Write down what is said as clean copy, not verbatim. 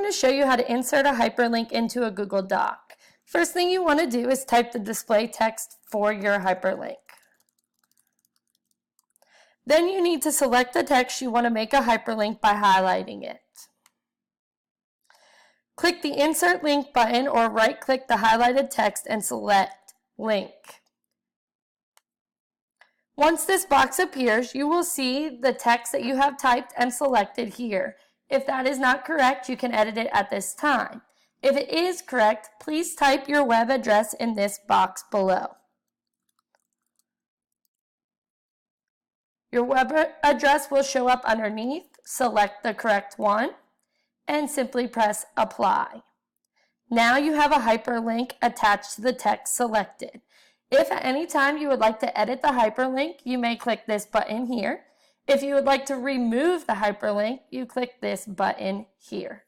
to show you how to insert a hyperlink into a Google Doc. First thing you want to do is type the display text for your hyperlink. Then you need to select the text you want to make a hyperlink by highlighting it. Click the Insert Link button or right-click the highlighted text and select Link. Once this box appears, you will see the text that you have typed and selected here. If that is not correct, you can edit it at this time. If it is correct, please type your web address in this box below. Your web address will show up underneath. Select the correct one and simply press Apply. Now you have a hyperlink attached to the text selected. If at any time you would like to edit the hyperlink, you may click this button here. If you would like to remove the hyperlink, you click this button here.